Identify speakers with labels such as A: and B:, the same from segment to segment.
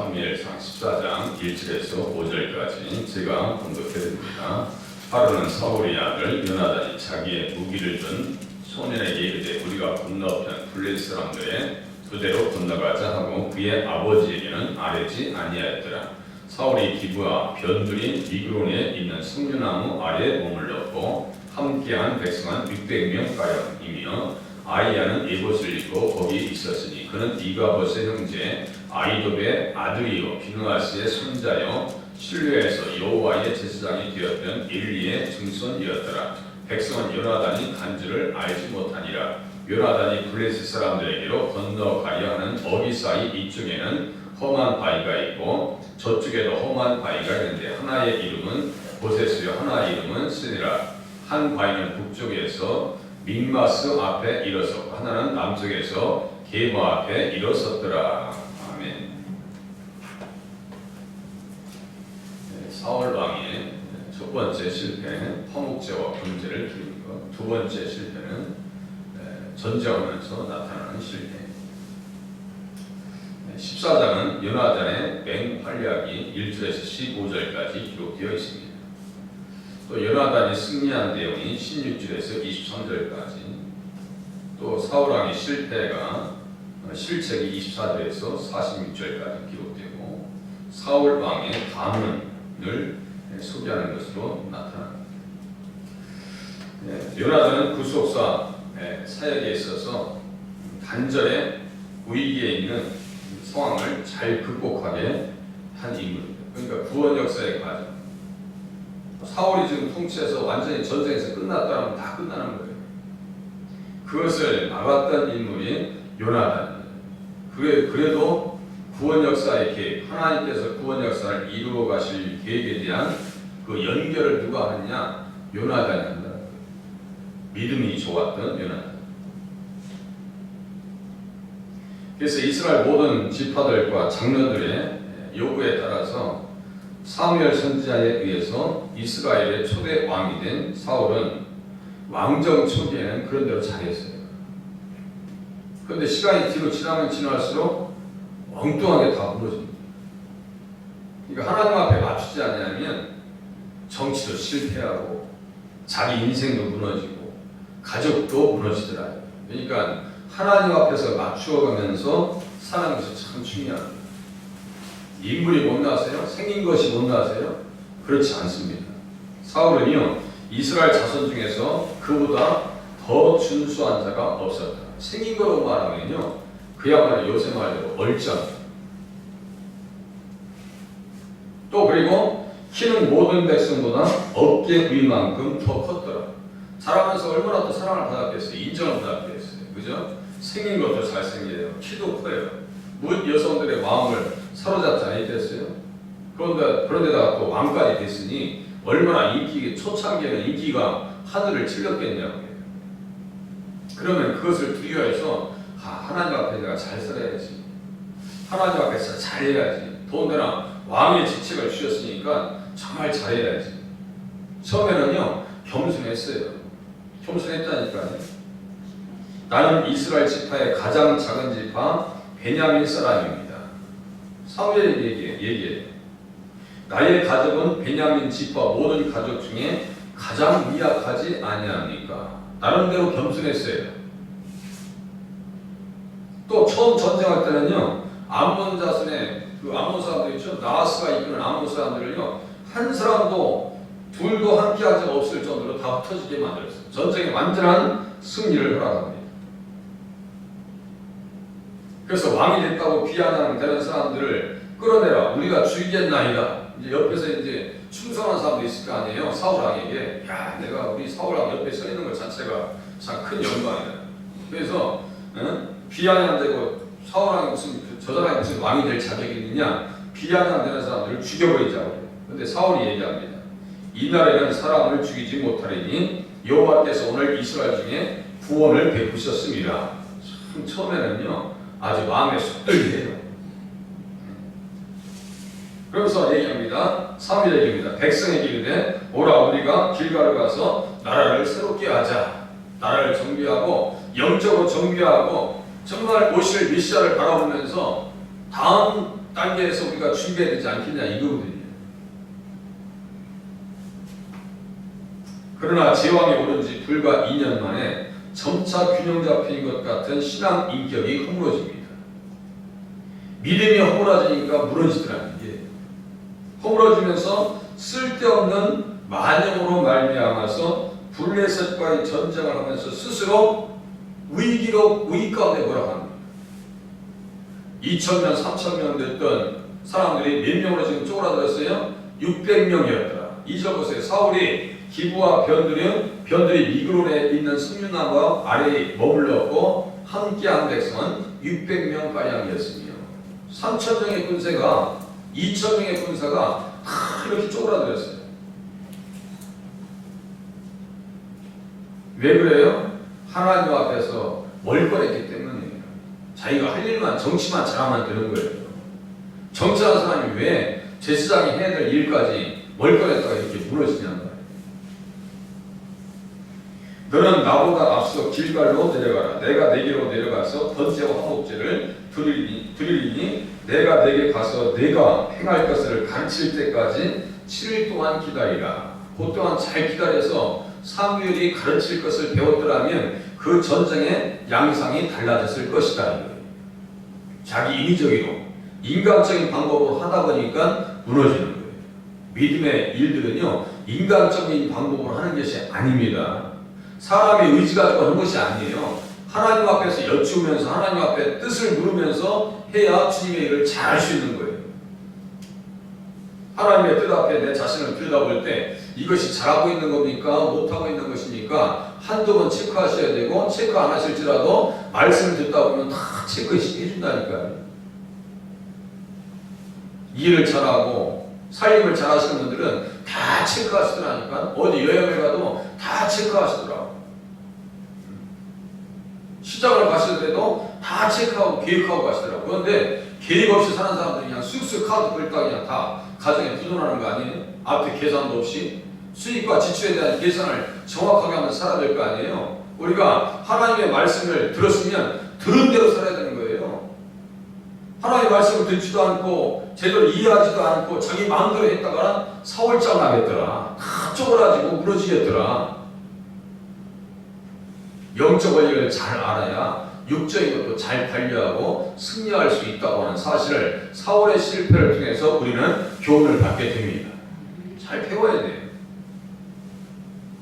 A: 사무엘상 14장 1절에서 5절까지 제가 공독해드립니다. 하루는 사울의 아들 요나단이 자기의 무기를 든 소년에게 이르되 우리가 건너편 블레셋 사람들의 그대로 건너가자 하고 그의 아버지에게는 아뢰지 아니하였더라. 사울이 기브와 변두리 미그론에 있는 석류나무 아래에 머물렀고 함께한 백성은 600명가량이며 아이야는 에봇을 입고 거기 있었으니 그는 이가봇의 형제 아이돔의 아들이요 비느하스의 손자요 실로에서 여호와의 제사장이 되었던 엘리의 증손이었더라. 백성은 요나단이 간주를 알지 못하니라. 요나단이 블레셋 사람들에게로 건너가려 하는 어기 사이 이쪽에는 험한 바위가 있고 저쪽에도 험한 바위가 있는데 하나의 이름은 보세스요 하나의 이름은 스니라. 한 바위는 북쪽에서 믹마스 앞에 일어섰고 하나는 남쪽에서 게바 앞에 일어섰더라. 아멘. 사울 왕의 첫 번째 실패는 화목제와 번제를 드리는 것. 두 번째 실패는 전쟁하면서 나타나는 실패. 14장은 요나단의 맹활약이 1절에서 15절까지 기록되어 있습니다. 또 요나단이 승리한 내용이 16절에서 23절까지, 또 사울왕의 실패가 실책이 24절에서 46절까지 기록되고 사울왕의 가문을 소개하는 것으로 나타납니다. 요나단은 구속사 사역에 있어서 단절의 위기에 있는 상황을 잘 극복하게 한 인물입니다. 그러니까 구원 역사의 과정. 사울이 지금 통치해서 완전히 전쟁에서 끝났다면 다 끝나는 거예요. 그것을 막았던 인물이 요나단입니다. 그래도 구원 역사의 계획, 하나님께서 구원 역사를 이루어 가실 계획에 대한 그 연결을 누가 하느냐? 요나단이 한다는 거예요. 믿음이 좋았던 요나단. 그래서 이스라엘 모든 지파들과 장로들의 요구에 따라서 사무엘 선지자에 의해서 이스라엘의 초대 왕이 된 사울은 왕정 초기에는 그런 대로 잘했어요. 그런데 시간이 뒤로 지나면 지날수록 엉뚱하게 다 무너집니다. 그러니까 하나님 앞에 맞추지 않으면 정치도 실패하고 자기 인생도 무너지고 가족도 무너지더라고요. 그러니까 하나님 앞에서 맞추어가면서 사는 것이 참 중요합니다. 인물이 못나세요? 생긴 것이 못나세요? 그렇지 않습니다. 사울은요 이스라엘 자손 중에서 그보다 더 준수한 자가 없었다. 생긴 거로 말하면요 그야말로 요새 말대로 얼짱. 또 그리고 키는 모든 백성보다 어깨 위만큼 더 컸더라. 자라면서 얼마나 더 사랑을 받았겠어요. 인정을 받았겠어요. 그죠? 생긴 것도 잘생겨요. 키도 커요. 문 여성들의 마음을 사로잡지 않았겠어요? 그런데다가 또 왕까지 됐으니 얼마나 초창기에는 인기가 하늘을 찔렀겠냐고요. 그러면 그것을 두려워해서 하나님 앞에 내가 잘 살아야지. 하나님 앞에서 잘해야지. 더군다나 왕의 직책을 주셨으니까 정말 잘해야지. 처음에는요 겸손했어요. 겸손했다니까요. 나는 이스라엘 지파의 가장 작은 지파 베냐민 사람입니다. 사무엘이 얘기해요. 나의 가족은 베냐민 지파 모든 가족 중에 가장 미약하지 아니합니까? 나름대로 겸손했어요. 또 처음 전쟁할 때는요 암몬 자손의 그 암몬 사람들 있죠. 나하스가 이끄는 암몬 사람들을요 한 사람도 둘도 함께한 적 없을 정도로 다 흩어지게 만들었어요. 전쟁에 완전한 승리를 허락합니다. 그래서 왕이 됐다고 비아냥되는 사람들을 끌어내라. 우리가 죽이겠나이다. 이제 옆에서 이제 충성한 사람도 있을 거 아니에요. 사울 왕에게 내가 우리 사울 왕 옆에 서 있는 것 자체가 참 큰 영광이다. 그래서 비아냥되고 사울 왕이 저 사람이 무슨 왕이 될 자격이 있느냐? 비아냥되는 사람들을 죽여버리자고. 그런데 사울이 얘기합니다. 이날에는 사람을 죽이지 못하리니 여호와께서 오늘 이스라엘 중에 구원을 베푸셨습니다. 참 처음에는요. 아주 마음에 쏙 들게요. 그러면서 얘기합니다. 3일 얘기입니다. 백성에게 이르되 오라 우리가 길가로 가서 나라를 새롭게 하자. 나라를 정비하고 영적으로 정비하고 정말 오실 메시아를 바라보면서 다음 단계에서 우리가 준비해야 되지 않겠냐 이거거든요. 그러나 제왕이 오른 지 불과 2년 만에 점차 균형 잡힌 것 같은 신앙 인격이 허물어집니다. 믿음이 허물어지니까 무너지더라는 게 허물어지면서 쓸데없는 만영으로 말미암아서 블레셋과의 전쟁을 하면서 스스로 위기 가운데 몰아갑니다. 2,000명, 3,000명 됐던 사람들이 몇 명으로 지금 쪼그라들었어요? 600명이었더라. 잊어보세요. 사울이 기브와 변들이 미그론에 있는 석류나무 아래에 머물렀고 함께한 백성은 600명 가량이었으며 3,000명의 군세가 2,000명의 군사가 다 이렇게 쪼그라들었어요. 왜 그래요? 하나님 앞에서 멀거렸기 때문이에요. 자기가 할 일만 정치만 잘하면 되는 거예요. 정치하는 사람이 왜 제사장이 해야 될 일까지 멀거렸다가 이렇게 무너지냐는 거예요. 너는 나보다 앞서 길갈로 내려가라. 내가 내게로 내려가서 번제와 화목제를 드리리니 내가 내게 가서 내가 행할 것을 가르칠 때까지 7일 동안 기다리라. 그 동안 잘 기다려서 사무엘이 가르칠 것을 배웠더라면 그 전쟁의 양상이 달라졌을 것이다. 자기 인위적으로 인간적인 방법으로 하다 보니까 무너지는 거예요. 믿음의 일들은요 인간적인 방법으로 하는 것이 아닙니다. 사람의 의지 가지고 하는 것이 아니에요. 하나님 앞에서 여쭈면서 하나님 앞에 뜻을 물으면서 해야 주님의 일을 잘 할 수 있는 거예요. 하나님의 뜻 앞에 내 자신을 들여다볼 때 이것이 잘하고 있는 겁니까? 못하고 있는 것입니까? 한두 번 체크하셔야 되고 체크 안 하실지라도 말씀을 듣다 보면 다 체크해 준다니까요. 일을 잘하고 살림을 잘하시는 분들은 다 체크하시더라니까. 어디 여행을 가도 다 체크하시더라고. 시장을 가시더라도 다 체크하고 계획하고 가시더라고. 그런데 계획 없이 사는 사람들이 그냥 쑥쑥 카드 걸다 그냥 다 가정에 부존하는 거 아니에요? 앞에 계산도 없이 수익과 지출에 대한 계산을 정확하게 하면서 살아야 될 거 아니에요? 우리가 하나님의 말씀을 들었으면 들은 대로 살아야 되는 거예요. 하나님의 말씀을 듣지도 않고 제대로 이해하지도 않고 자기 마음대로 했다가 사월장 나겠더라. 다 쪼그라지고 무너지겠더라. 영적 원리를 잘 알아야 육적인 것도 잘 관리하고 승리할 수 있다고 하는 사실을 사울의 실패를 통해서 우리는 교훈을 받게 됩니다. 잘 배워야 돼요.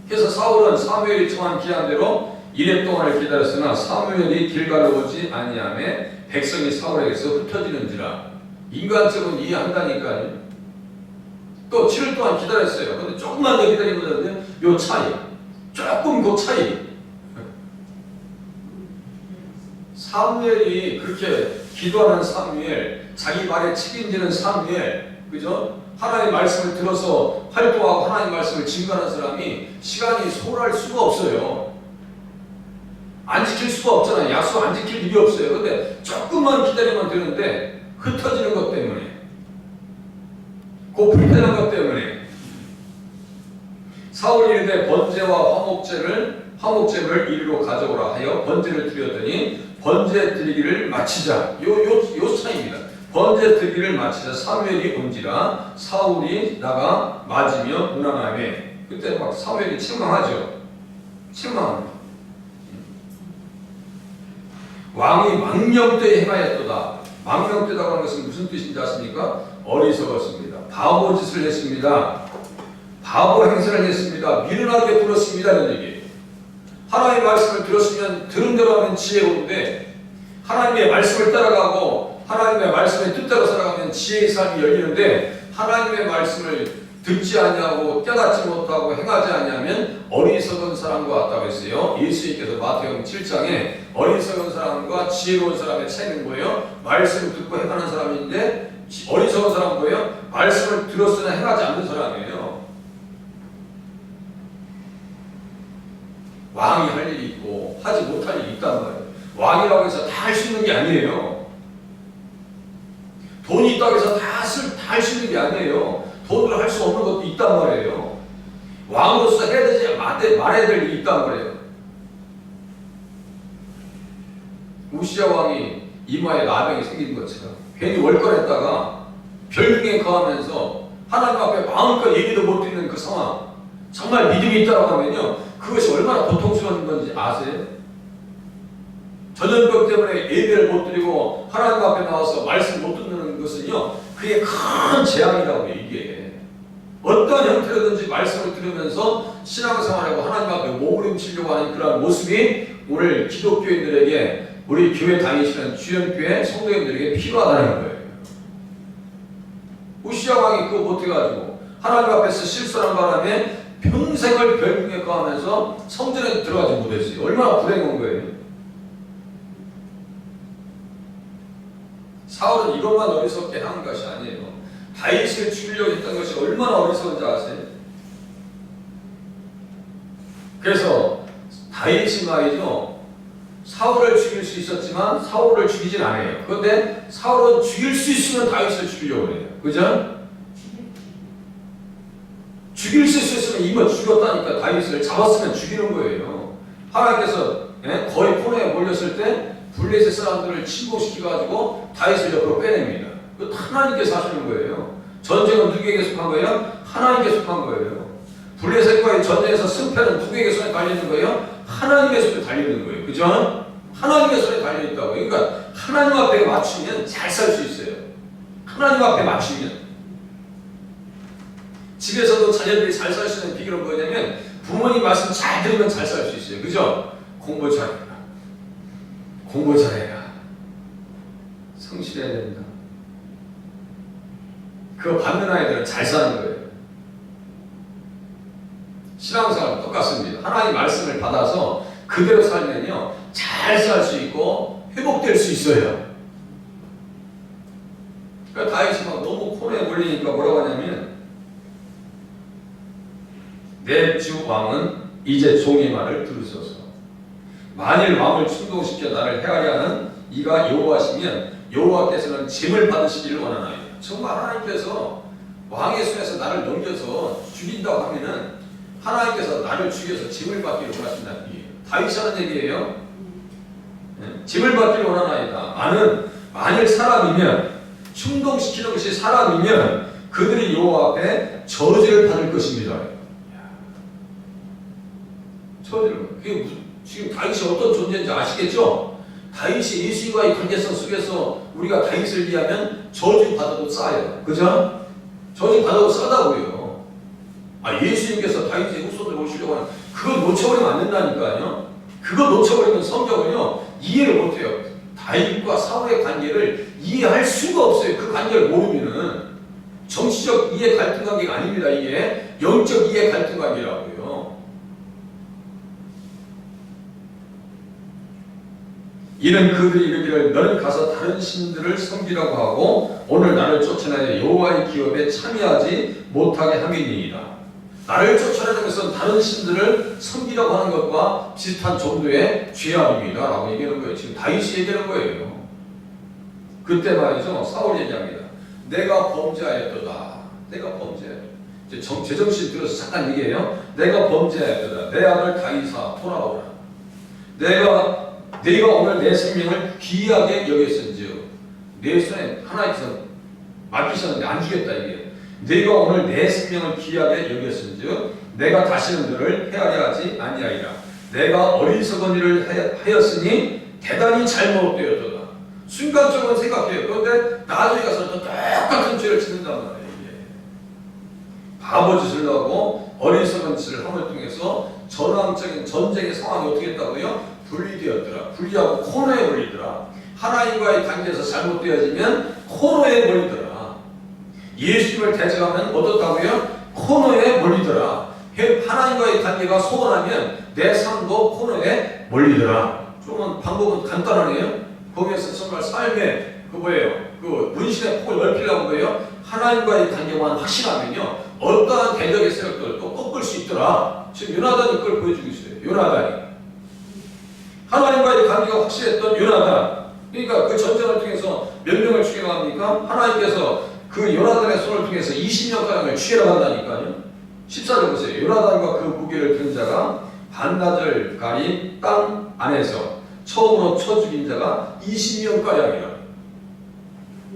A: 그래서 사울은 사무엘이 정한 기한대로 1년 동안을 기다렸으나 사무엘이 길갈로 오지 아니하매 백성이 사울에게서 흩어지는지라. 인간적으로 이해한다니까요. 또 7일 동안 기다렸어요. 근데 조금만 더 기다리면 되는데 요 차이, 조금 그 차이. 사무엘이 그렇게 기도하는 사무엘, 자기 말에 책임지는 사무엘, 그죠? 하나님의 말씀을 들어서 활동하고 하나님의 말씀을 증거하는 사람이 시간이 소홀할 수가 없어요. 안 지킬 수가 없잖아요. 약속 안 지킬 일이 없어요. 근데 조금만 기다리면 되는데 흩어지는 것 때문에, 그 불편한 것 때문에 사울이 이르되 번제와 화목제를 이리로 가져오라 하여 번제를 드렸더니 번제 드리기를 마치자. 요 차이입니다. 번제 드리기를 마치자 사무엘이 온지라 사울이 나가 맞으며 무난하매. 그때 막 사무엘이 책망하죠. 책망합니다. 왕이 망령되이 행하였도다. 망령되다고 하는 것은 무슨 뜻인지 아십니까? 어리석었습니다. 바보 짓을 했습니다. 바보 행세를 했습니다. 미련하게 굴었습니다. 이런 얘기예요. 하나님의 말씀을 들었으면 들은 대로 하면 지혜로운데 하나님의 말씀을 따라가고 하나님의 말씀의 뜻대로 살아가면 지혜의 삶이 열리는데 하나님의 말씀을 듣지 아니하고 깨닫지 못하고 행하지 아니하면 어리석은 사람과 같다고 했어요. 예수님께서 마태복음 7장에 어리석은 사람과 지혜로운 사람의 차이는 뭐예요? 말씀을 듣고 행하는 사람인데 어리석은 사람은 뭐예요? 말씀을 들었으나 행하지 않는 사람이에요. 왕이 할 일이 있고 하지 못할 일이 있단 말이에요. 왕이라고 해서 다 할 수 있는 게 아니에요. 돈이 있다고 해서 다 할 수 있는 게 아니에요. 돈으로 할 수 없는 것도 있단 말이에요. 왕으로서 해야 되지 말아야 될 일이 있단 말이에요. 우시야 왕이 이마에 나병이 생긴 것처럼
B: 괜히 월권했다가 별중에 거하면서 하나님 앞에 마음껏 얘기도 못 듣는 그 상황, 정말 믿음이 있다고 하면요, 그것이 얼마나 고통스러운 건지 아세요? 전염병 때문에 예배를 못 드리고 하나님 앞에 나와서 말씀 못 듣는 것은요, 그게 큰 재앙이라고요. 이게 어떤 형태로든지 말씀을 들으면서 신앙생활하고 하나님 앞에 몸부림치려고 하는 그런 모습이 오늘 기독교인들에게, 우리 교회 다니시는 주연교회 성도님들에게 필요하다는 거예요. 우시야 왕이 그거 못해가지고 하나님 앞에서 실수한 바람에 평생을 별중에 거하면서 성전에 들어가지 못했어요. 얼마나 불행한 거예요. 사울은 이것만 어리석게 한 것이 아니에요. 다윗을 죽이려고 했던 것이 얼마나 어리석은지 아세요? 그래서 다윗이 말이죠, 사울을 죽일 수 있었지만 사울을 죽이진 않아요. 그런데 사울은 죽일 수 있으면 다윗을 죽이려고 해요. 그죠? 죽일 수 있으면 이미 죽였다니까. 다윗을 잡았으면 죽이는 거예요. 하나님께서 거의 포로에 몰렸을 때 블레셋 사람들을 침공시켜가지고 다윗을 옆으로 빼냅니다. 그 하나님께서 하시는 거예요. 전쟁은 누구에게 속한 거예요? 하나님께 속한 거예요. 블레셋과의 전쟁에서 승패는 누구에게 손에 달리는 거예요? 하나님의 손에 달리는 거예요. 그죠? 하나님의 손에 달려있다고. 그러니까 하나님 앞에 맞추면 잘 살 수 있어요. 하나님 앞에 맞추면. 집에서도 자녀들이 잘 살 수 있는 비결은 뭐냐면 부모님 말씀 잘 들으면 잘 살 수 있어요. 그죠? 공부 잘해라. 공부 잘해라. 성실해야 된다. 그거 받는 아이들은 잘 사는 거예요. 신앙생활은 똑같습니다. 하나님 말씀을 받아서 그대로 살면요, 잘 살 수 있고 회복될 수 있어요. 그러니까 다윗이 막 너무 코너에 몰리니까 뭐라고 하냐면, 내 주 왕은 이제 종의 말을 들으소서. 만일 왕을 충동시켜 나를 해하려 하는 이가 여호와시면 여호와께서는 짐을 받으시기를 원하나이다. 정말 하나님께서 왕의 손에서 나를 넘겨서 죽인다고 하면은 하나님께서 나를 죽여서 짐을 받기를 원하신다는 얘기예요. 다윗이 하는 얘기예요. 짐을 받기를 원하나이다. 만일 사람이면, 충동시키는 것이 사람이면 그들이 여호와 앞에 저주를 받을 것입니다. 저주를. 그게 지금 다윗이 어떤 존재인지 아시겠죠? 다윗이 예수와의 관계성 속에서 우리가 다윗을 이해하면 저주 받아도 싸요. 그죠? 저주 받아도 싸다고요. 예수님께서 다윗의 후손으로 오시려고 하는, 그거 놓쳐버리면 안 된다니까요. 그거 놓쳐버리면 성경은요, 이해를 못해요. 다윗과 사울의 관계를 이해할 수가 없어요. 그 관계를 모르면은. 정치적 이해 갈등 관계가 아닙니다. 이게 영적 이해 갈등 관계라고요. 이는 그들이 이르기를 너는 가서 다른 신들을 섬기라고 하고 오늘 나를 쫓아내려 여호와의 기업에 참여하지 못하게 함이니이다. 나를 쫓아내는 것은 다른 신들을 섬기라고 하는 것과 비슷한 정도의 죄악입니다 라고 얘기하는 거예요. 지금 다윗이 얘기하는 거예요. 그때 말이죠, 사울이 얘기합니다. 내가 범죄하였도다. 내가 범죄하였도다. 이제 제정신 들어서 잠깐 얘기해요. 내가 범죄하였도다. 내 아들 다윗아 돌아오라. 내가 오늘 내 생명을 귀하게 여겼은즉, 내 손에 하나님께서 맡기셨는데 안 주겠다 이게. 내가 오늘 내 생명을 귀하게 여겼은즉 내가 다시는 너를 헤아려 하지 아니하리라. 내가 어리석은 일을 하였으니 대단히 잘못되었도다. 순간적으로 생각해요. 그런데 나중에 가서 또 똑같은 죄를 짓는단 말이에요. 이게. 바보짓을 하고 어리석은 짓을 함을 통해서 전황적인 전쟁의 상황이 어떻게 했다고요? 분리되었더라. 분리하고 코너에 몰리더라. 하나님과의 관계에서 잘못되어지면 코너에 몰리더라. 예수님을 대적하면 어떻다고요? 코너에 몰리더라. 하나님과의 관계가 소원하면 내 삶도 코너에 몰리더라. 좀 방법은 간단하네요. 거기에서 정말 삶의 그 문신의 폭을 넓히려고 거예요. 하나님과의 관계만 확신하면요, 어떠한 대적의 세력들도 꺾을 수 있더라. 지금 요나단이 그걸 보여주고 있어요. 요나단이. 하나님과의 관계가 확실했던 요나단. 그러니까 그 전쟁을 통해서 몇 명을 죽여갑니까? 하나님께서 그 요나단의 손을 통해서 20년가량을 취해라 한다니까요. 14절 보세요. 요나단과 그 무기를 든 자가 반나절 가린 땅 안에서 처음으로 쳐 죽인 자가 20명가량이라.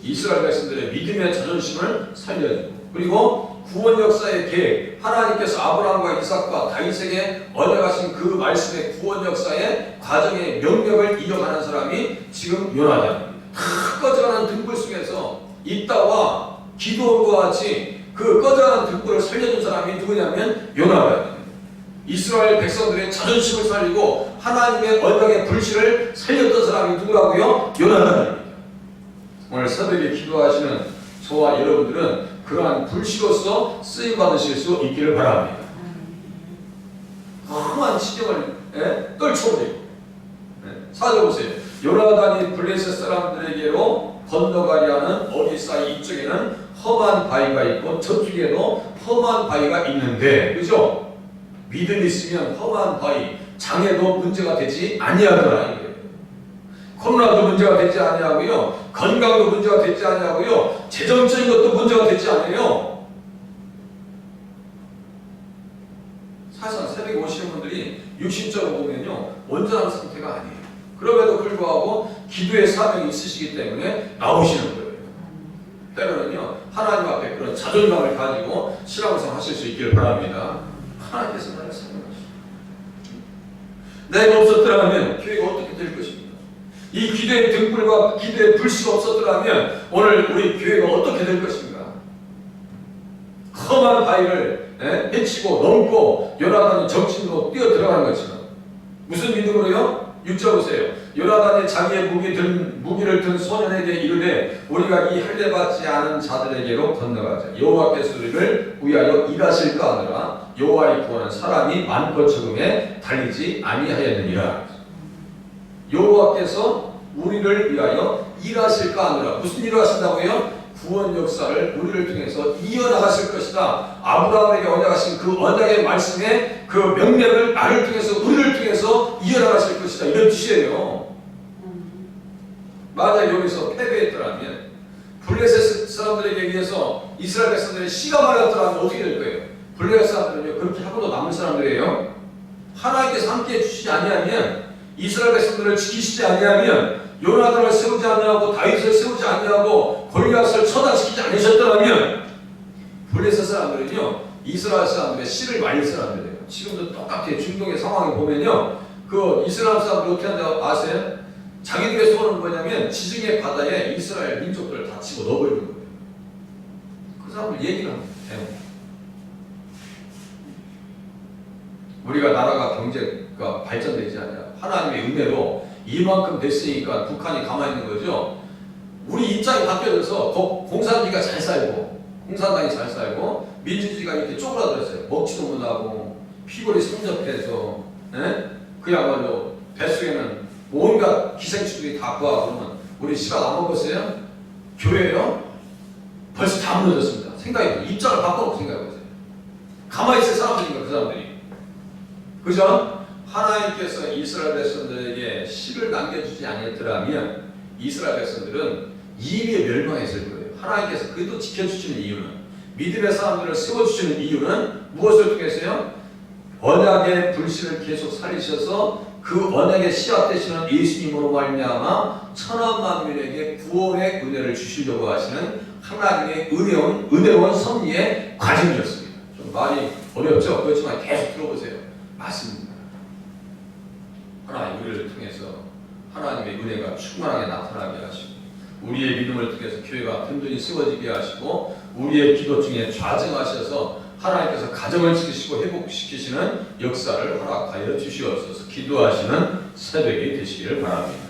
B: 이스라엘 백성들의 믿음의 자존심을 살려주고, 그리고 구원 역사의 계획, 하나님께서 아브라함과 이삭과 다윗에게 얻어가신 그 말씀의 구원 역사의 과정의 명령을 이어가는 사람이 지금 요나단입니다. 다 꺼져가는 등불 속에서 있다와 기도원과 같이 그 꺼져가는 등불을 살려준 사람이 누구냐면 요나단입니다. 이스라엘 백성들의 자존심을 살리고 하나님의 언약의 불씨를 살렸던 사람이 누구라고요? 요나단입니다. 오늘 새벽에 기도하시는 저와 여러분들은 그러한 불씨로서 쓰임받으실 수 있기를 바랍니다. 험한 지경을 떨쳐버리고, 사절 보세요. 요나단이 블레셋 사람들에게로 건너가려 하는 어디사 이쪽에는 험한 바위가 있고 저쪽에도 험한 바위가 있는데, 그죠? 믿음 있으면 험한 바위, 장애도 문제가 되지 아니하더라. 코로나도 문제가 되지 아니하고요, 건강도 문제가 되지 아니하고요, 재정적인 것도 문제가 되지 않아요. 사실상 새벽에 오시는 분들이 육신적으로 보면요 온전한 상태가 아니에요. 그럼에도 불구하고 기도의 사명이 있으시기 때문에 나오시는 거예요. 때로는요 하나님 앞에 그런 자존감을 가지고 신앙생활 하실 수 있기를 바랍니다. 하나님께서 나를 사용하시고, 내가 없었더라면 교회가 어떻게 될 것입니까? 이 기도의 등불과 기도의 불씨가 없었더라면 오늘 우리 교회가 어떻게 될 것인가? 험한 바위를 헤치고 넘고 요나단이 정신으로 뛰어 들어가는 것처럼. 무슨 믿음으로요? 6절 보세요. 요나단이 자기의 무기를 든 소년에게 이르되 우리가 이 할례받지 않은 자들에게로 건너가자. 여호와께서 우리를 위하여 일하실까 하느라 여호와의 구원은 사람이 많고 적음에 달리지 아니하였느니라. 여호와께서 우리를 위하여 일하실까 하느라. 무슨 일을 하신다고요? 구원 역사를 우리를 통해서 이어나가실 것이다. 아브라함에게 언약하신 그 언약의 말씀의 그 명령을 나를 통해서 우리를 통해서 이어나가실 것이다. 이런 뜻이에요. 만약 여기서 패배했더라면, 블레셋 사람들에게 의해서 이스라엘 백성들의 씨가 말랐더라면 어떻게 될 거예요? 블레셋 사람들은요 그렇게 하고도 남은 사람들이에요. 하나님께서 함께해 주시지 아니하면, 이스라엘 백성들을 지키시지 아니하면, 요나단을 세우지 아니하고 다윗을 세우지 아니하고 골리앗을 처단시키지 않으셨더라면 블레셋 사람들은요 이스라엘 사람들의 씨를 말릴 사람들이에요. 지금도 똑같아요. 중동의 상황을 보면요 그 이스라엘 사람들 어떻게 한다고 아세요? 자기들의 소원은 뭐냐면 지중해 바다에 이스라엘 민족들을 다 치고 넣어버리는 거예요. 그 사람들 얘기를 해요. 우리가 나라가 경제가 발전되지 않냐, 하나님의 은혜로 이만큼 됐으니까 북한이 가만히 있는 거죠. 우리 입장이 바뀌어져서 공산주의가 잘 살고, 공산당이 잘 살고, 민주주의가 이렇게 쪼그라들었어요. 먹지도 못하고 피골이 성접해서, 그야말로 뱃속에는 온갖 기생충들이 다 구하고 그러면 우리 시간 안 먹었어요? 교회요? 벌써 다 무너졌습니다. 생각해보세요. 입장을 바꿔놓고 생각해보세요. 가만히 있을 사람들인가 그 사람들이. 그죠? 하나님께서 이스라엘 백성들에게 씨를 남겨주지 않았더라면 이스라엘 백성들은 이미 멸망했을 거예요. 하나님께서 그래도 지켜주시는 이유는, 믿음의 사람들을 세워주시는 이유는 무엇을 통해서요? 언약의 불씨를 계속 살리셔서 그 언약의 씨앗 되시는 예수님으로 말미암아 천한 만민에게 구원의 은혜를 주시려고 하시는 하나님의 은혜로운 섭리의 과정이었습니다. 좀 말이 어렵죠? 그렇지만 계속 들어보세요. 맞습니다. 하나님 우리를 통해서 하나님의 은혜가 충만하게 나타나게 하시고, 우리의 믿음을 통해서 교회가 든든히 세워지게 하시고, 우리의 기도 중에 좌정하셔서 하나님께서 가정을 지키시고 회복시키시는 역사를 허락하여 주시옵소서. 기도하시는 새벽이 되시기를 바랍니다.